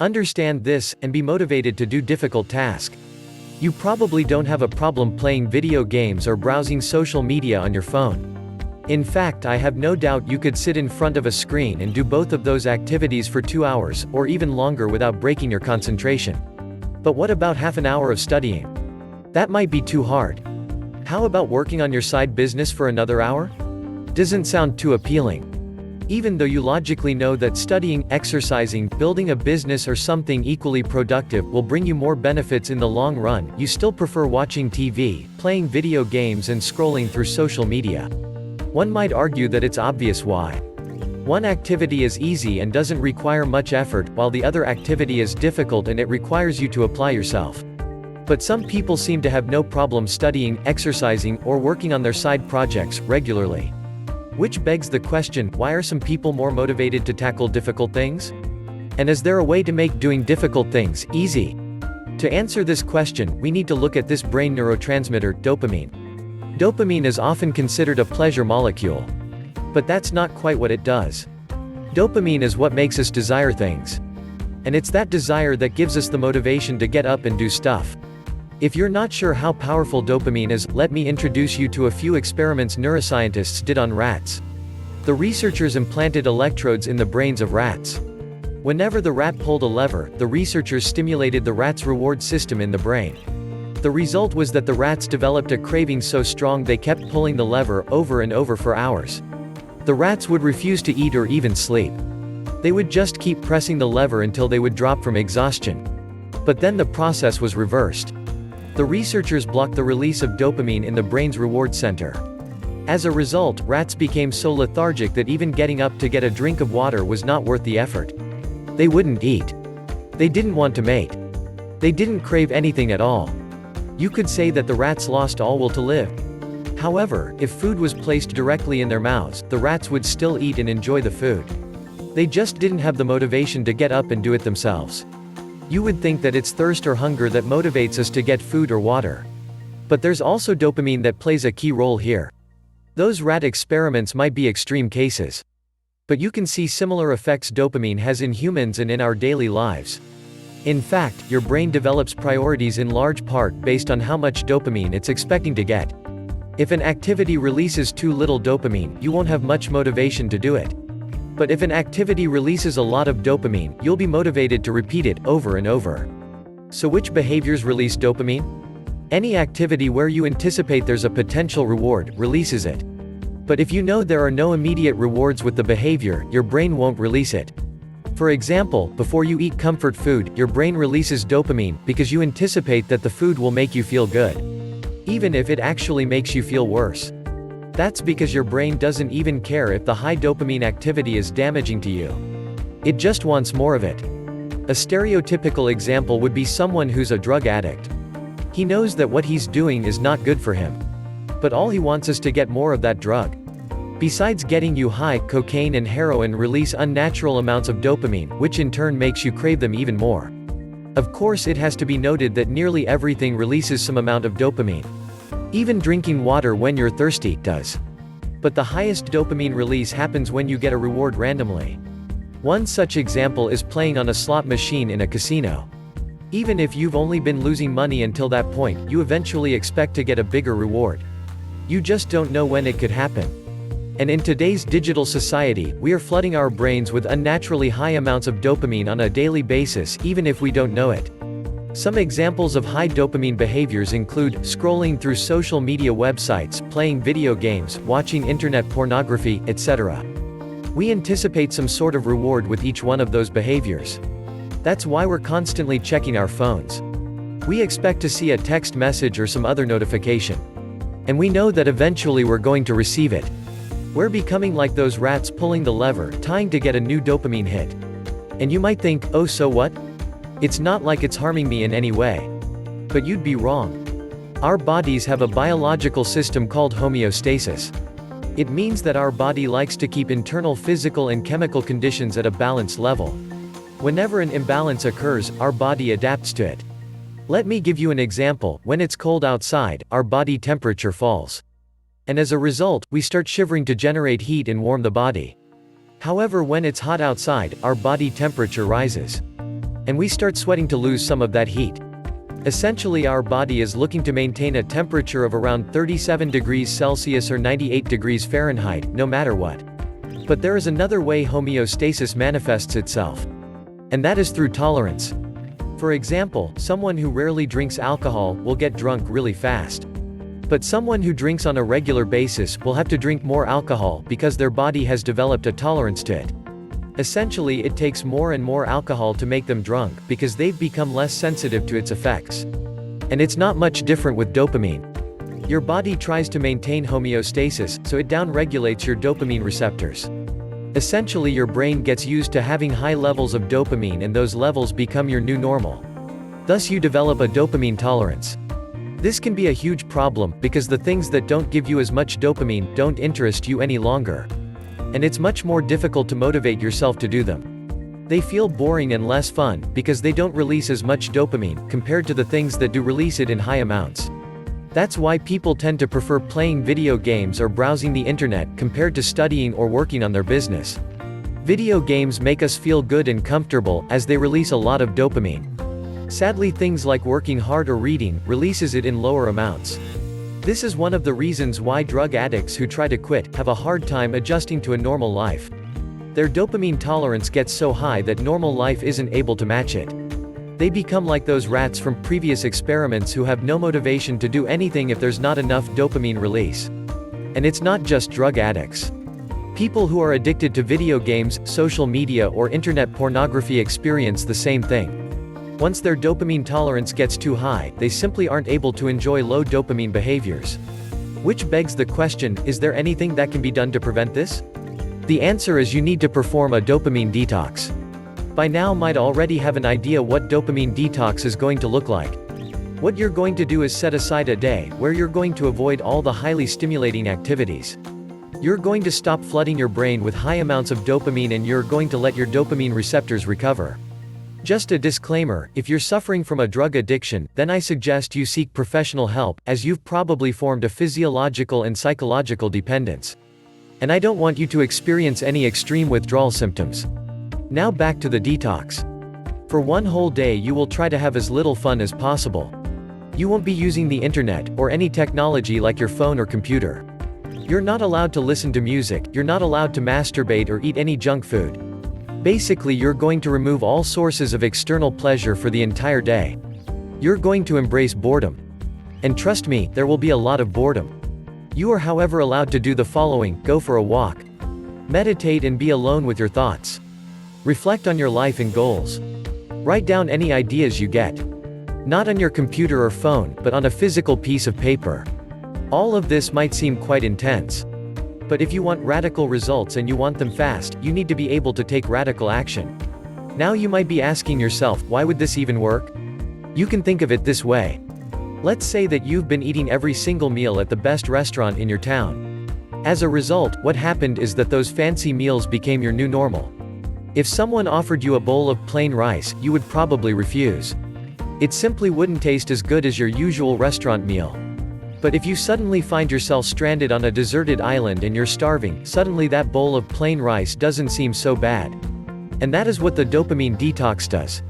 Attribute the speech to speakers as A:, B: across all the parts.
A: Understand this, and be motivated to do difficult tasks. You probably don't have a problem playing video games or browsing social media on your phone. In fact, I have no doubt you could sit in front of a screen and do both of those activities for 2 hours, or even longer without breaking your concentration. But what about half an hour of studying? That might be too hard. How about working on your side business for another hour? Doesn't sound too appealing. Even though you logically know that studying, exercising, building a business or something equally productive will bring you more benefits in the long run, you still prefer watching TV, playing video games and scrolling through social media. One might argue that it's obvious why. One activity is easy and doesn't require much effort, while the other activity is difficult and it requires you to apply yourself. But some people seem to have no problem studying, exercising, or working on their side projects regularly. Which begs the question, why are some people more motivated to tackle difficult things? And is there a way to make doing difficult things easy? To answer this question, we need to look at this brain neurotransmitter, dopamine. Dopamine is often considered a pleasure molecule. But that's not quite what it does. Dopamine is what makes us desire things. And it's that desire that gives us the motivation to get up and do stuff. If you're not sure how powerful dopamine is, let me introduce you to a few experiments neuroscientists did on rats. The researchers implanted electrodes in the brains of rats. Whenever the rat pulled a lever, the researchers stimulated the rat's reward system in the brain. The result was that the rats developed a craving so strong they kept pulling the lever over and over for hours. The rats would refuse to eat or even sleep. They would just keep pressing the lever until they would drop from exhaustion. But then the process was reversed. The researchers blocked the release of dopamine in the brain's reward center. As a result, rats became so lethargic that even getting up to get a drink of water was not worth the effort. They wouldn't eat. They didn't want to mate. They didn't crave anything at all. You could say that the rats lost all will to live. However, if food was placed directly in their mouths, the rats would still eat and enjoy the food. They just didn't have the motivation to get up and do it themselves. You would think that it's thirst or hunger that motivates us to get food or water. But there's also dopamine that plays a key role here. Those rat experiments might be extreme cases. But you can see similar effects dopamine has in humans and in our daily lives. In fact, your brain develops priorities in large part based on how much dopamine it's expecting to get. If an activity releases too little dopamine, you won't have much motivation to do it. But if an activity releases a lot of dopamine, you'll be motivated to repeat it over and over. So which behaviors release dopamine? Any activity where you anticipate there's a potential reward releases it. But if you know there are no immediate rewards with the behavior, your brain won't release it. For example, before you eat comfort food, your brain releases dopamine because you anticipate that the food will make you feel good, even if it actually makes you feel worse. That's because your brain doesn't even care if the high dopamine activity is damaging to you. It just wants more of it. A stereotypical example would be someone who's a drug addict. He knows that what he's doing is not good for him. But all he wants is to get more of that drug. Besides getting you high, cocaine and heroin release unnatural amounts of dopamine, which in turn makes you crave them even more. Of course, it has to be noted that nearly everything releases some amount of dopamine. Even drinking water when you're thirsty does. But the highest dopamine release happens when you get a reward randomly. One such example is playing on a slot machine in a casino. Even if you've only been losing money until that point, you eventually expect to get a bigger reward. You just don't know when it could happen. And in today's digital society, we are flooding our brains with unnaturally high amounts of dopamine on a daily basis, even if we don't know it. Some examples of high dopamine behaviors include scrolling through social media websites, playing video games, watching internet pornography, etc. We anticipate some sort of reward with each one of those behaviors. That's why we're constantly checking our phones. We expect to see a text message or some other notification. And we know that eventually we're going to receive it. We're becoming like those rats pulling the lever, trying to get a new dopamine hit. And you might think, oh, so what? It's not like it's harming me in any way. But you'd be wrong. Our bodies have a biological system called homeostasis. It means that our body likes to keep internal physical and chemical conditions at a balanced level. Whenever an imbalance occurs, our body adapts to it. Let me give you an example. When it's cold outside, our body temperature falls. And as a result, we start shivering to generate heat and warm the body. However, when it's hot outside, our body temperature rises. And we start sweating to lose some of that heat. Essentially, our body is looking to maintain a temperature of around 37 degrees Celsius or 98 degrees Fahrenheit, no matter what. But there is another way homeostasis manifests itself. And that is through tolerance. For example, someone who rarely drinks alcohol will get drunk really fast. But someone who drinks on a regular basis will have to drink more alcohol because their body has developed a tolerance to it. Essentially, it takes more and more alcohol to make them drunk because they've become less sensitive to its effects. And it's not much different with dopamine. Your body tries to maintain homeostasis, so it downregulates your dopamine receptors. Essentially, your brain gets used to having high levels of dopamine, and those levels become your new normal. Thus you develop a dopamine tolerance. This can be a huge problem, because the things that don't give you as much dopamine don't interest you any longer. And it's much more difficult to motivate yourself to do them. They feel boring and less fun, because they don't release as much dopamine, compared to the things that do release it in high amounts. That's why people tend to prefer playing video games or browsing the internet, compared to studying or working on their business. Video games make us feel good and comfortable, as they release a lot of dopamine. Sadly, things like working hard or reading releases it in lower amounts. This is one of the reasons why drug addicts who try to quit have a hard time adjusting to a normal life. Their dopamine tolerance gets so high that normal life isn't able to match it. They become like those rats from previous experiments who have no motivation to do anything if there's not enough dopamine release. And it's not just drug addicts. People who are addicted to video games, social media, or internet pornography experience the same thing. Once their dopamine tolerance gets too high, they simply aren't able to enjoy low dopamine behaviors. Which begs the question, is there anything that can be done to prevent this? The answer is you need to perform a dopamine detox. By now might already have an idea what dopamine detox is going to look like. What you're going to do is set aside a day where you're going to avoid all the highly stimulating activities. You're going to stop flooding your brain with high amounts of dopamine, and you're going to let your dopamine receptors recover. Just a disclaimer, if you're suffering from a drug addiction, then I suggest you seek professional help, as you've probably formed a physiological and psychological dependence. And I don't want you to experience any extreme withdrawal symptoms. Now back to the detox. For one whole day you will try to have as little fun as possible. You won't be using the internet, or any technology like your phone or computer. You're not allowed to listen to music, you're not allowed to masturbate or eat any junk food. Basically, you're going to remove all sources of external pleasure for the entire day. You're going to embrace boredom. And trust me, there will be a lot of boredom. You are, however, allowed to do the following: go for a walk. Meditate and be alone with your thoughts. Reflect on your life and goals. Write down any ideas you get. Not on your computer or phone, but on a physical piece of paper. All of this might seem quite intense. But if you want radical results and you want them fast, you need to be able to take radical action. Now you might be asking yourself, why would this even work? You can think of it this way. Let's say that you've been eating every single meal at the best restaurant in your town. As a result, what happened is that those fancy meals became your new normal. If someone offered you a bowl of plain rice, you would probably refuse. It simply wouldn't taste as good as your usual restaurant meal. But if you suddenly find yourself stranded on a deserted island and you're starving, suddenly that bowl of plain rice doesn't seem so bad. And that is what the dopamine detox does.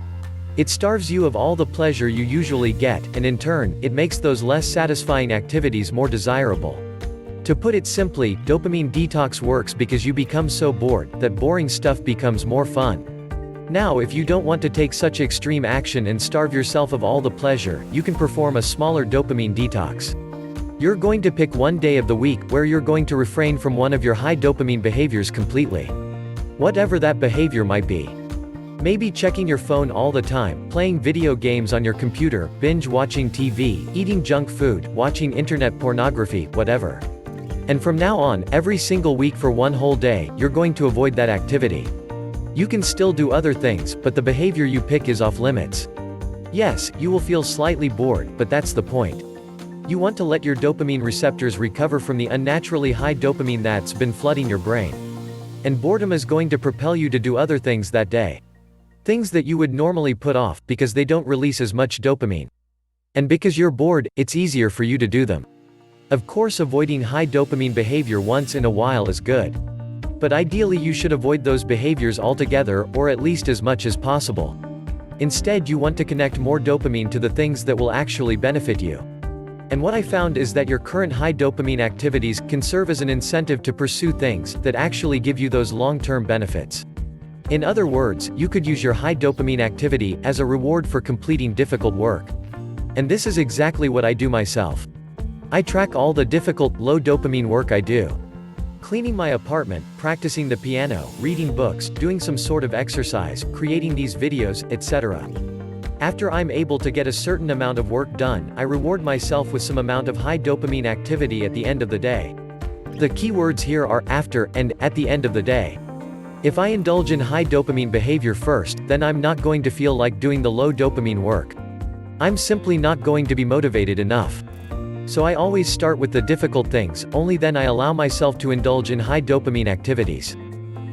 A: It starves you of all the pleasure you usually get, and in turn, it makes those less satisfying activities more desirable. To put it simply, dopamine detox works because you become so bored that boring stuff becomes more fun. Now, if you don't want to take such extreme action and starve yourself of all the pleasure, you can perform a smaller dopamine detox. You're going to pick one day of the week where you're going to refrain from one of your high dopamine behaviors completely. Whatever that behavior might be. Maybe checking your phone all the time, playing video games on your computer, binge watching TV, eating junk food, watching internet pornography, whatever. And from now on, every single week for one whole day, you're going to avoid that activity. You can still do other things, but the behavior you pick is off limits. Yes, you will feel slightly bored, but that's the point. You want to let your dopamine receptors recover from the unnaturally high dopamine that's been flooding your brain. And boredom is going to propel you to do other things that day. Things that you would normally put off, because they don't release as much dopamine. And because you're bored, it's easier for you to do them. Of course, avoiding high dopamine behavior once in a while is good. But ideally you should avoid those behaviors altogether, or at least as much as possible. Instead, you want to connect more dopamine to the things that will actually benefit you. And what I found is that your current high dopamine activities can serve as an incentive to pursue things that actually give you those long-term benefits. In other words, you could use your high dopamine activity as a reward for completing difficult work. And this is exactly what I do myself. I track all the difficult, low dopamine work I do. Cleaning my apartment, practicing the piano, reading books, doing some sort of exercise, creating these videos, etc. After I'm able to get a certain amount of work done, I reward myself with some amount of high dopamine activity at the end of the day. The key words here are after and at the end of the day. If I indulge in high dopamine behavior first, then I'm not going to feel like doing the low dopamine work. I'm simply not going to be motivated enough. So I always start with the difficult things, only then I allow myself to indulge in high dopamine activities.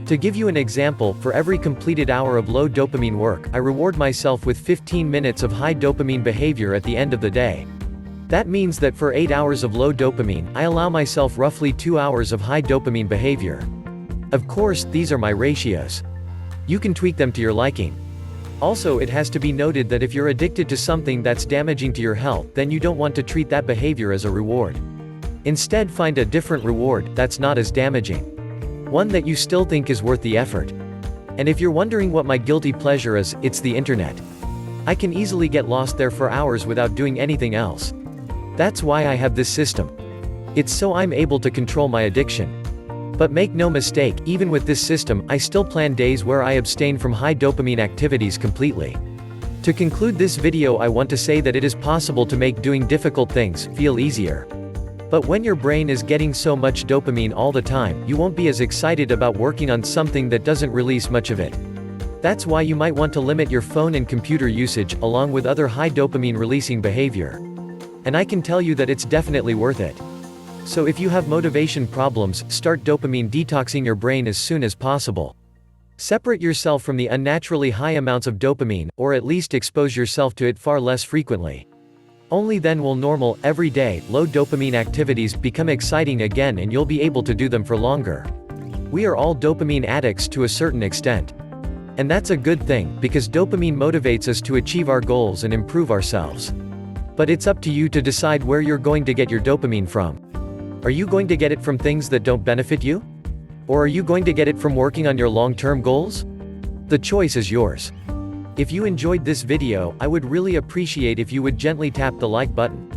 A: To give you an example, for every completed hour of low dopamine work, I reward myself with 15 minutes of high dopamine behavior at the end of the day. That means that for 8 hours of low dopamine, I allow myself roughly 2 hours of high dopamine behavior. Of course, these are my ratios. You can tweak them to your liking. Also, it has to be noted that if you're addicted to something that's damaging to your health, then you don't want to treat that behavior as a reward. Instead, find a different reward that's not as damaging. One that you still think is worth the effort. And if you're wondering what my guilty pleasure is, it's the internet. I can easily get lost there for hours without doing anything else. That's why I have this system. It's so I'm able to control my addiction. But make no mistake, even with this system, I still plan days where I abstain from high dopamine activities completely. To conclude this video, I want to say that it is possible to make doing difficult things feel easier. But when your brain is getting so much dopamine all the time, you won't be as excited about working on something that doesn't release much of it. That's why you might want to limit your phone and computer usage, along with other high dopamine releasing behavior. And I can tell you that it's definitely worth it. So if you have motivation problems, start dopamine detoxing your brain as soon as possible. Separate yourself from the unnaturally high amounts of dopamine, or at least expose yourself to it far less frequently. Only then will normal, everyday, low dopamine activities become exciting again, and you'll be able to do them for longer. We are all dopamine addicts to a certain extent. And that's a good thing, because dopamine motivates us to achieve our goals and improve ourselves. But it's up to you to decide where you're going to get your dopamine from. Are you going to get it from things that don't benefit you? Or are you going to get it from working on your long-term goals? The choice is yours. If you enjoyed this video, I would really appreciate if you would gently tap the like button.